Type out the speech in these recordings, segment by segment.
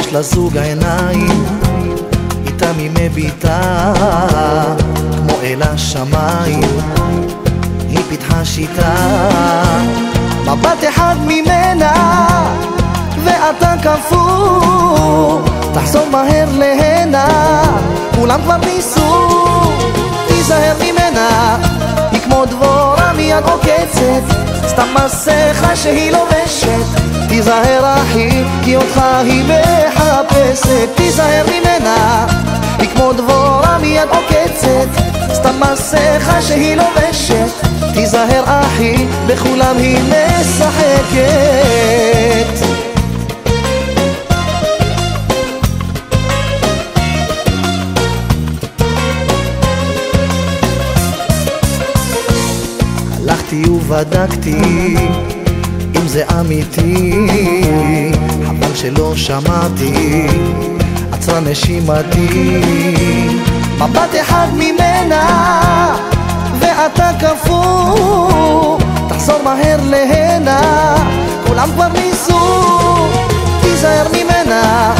יש לה זוג עיניים, איתם היא מביטה כמו אל השמיים. היא פיתחה שיטה, מבט אחד ממנה ואתה קפוא, תחזור מהר להנה, כולם כבר ניסו. תיזהר ממנה, היא כמו דבורה מיד עוקצת, סתם מסכה שהיא לובשת. תיזהר אחי, כי אותך היא מחפשת. תיזהר ממנה, היא כמו דבורה מיד עוקצת, סתם מסכה שהיא לובשת. תיזהר אחי, בכולם היא משחקת. הלכתי ובדקתי אם זה אמיתי, חבל שלא שמעתי, עצרה נשימתי. מבט אחד ממנה ואתה קפוא, תחזור מהר להנה, כולם כבר ניסו. תיזהר ממנה,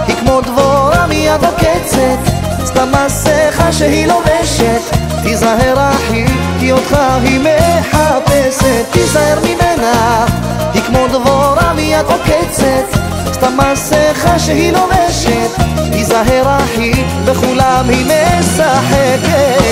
היא כמו דבורה מיד עוקצת, סתם מסכה שהיא לובשת. תיזהר אחי, כי אותך היא מחפשת. תיזהר ממנה, היא כמו דבורה מיד עוקצת, סתם מסכה שהיא לובשת. תיזהר אחי, בכולם היא משחקת.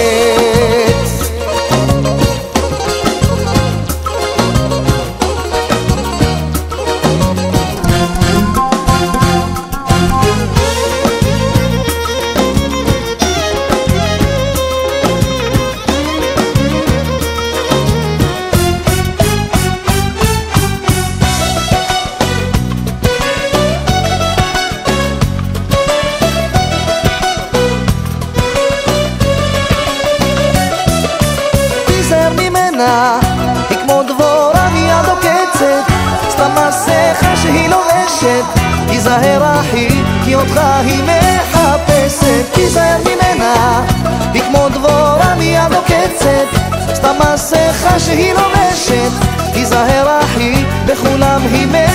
היא כמו דבורה מיד עוקצת, סתם מסכה שהיא לובשת. תיזהר אחי, כי אותך היא מחפשת. תיזהר ממנה, היא כמו דבורה מיד עוקצת, סתם מסכה שהיא לובשת. תיזהר אחי, בכולם היא מחפשת.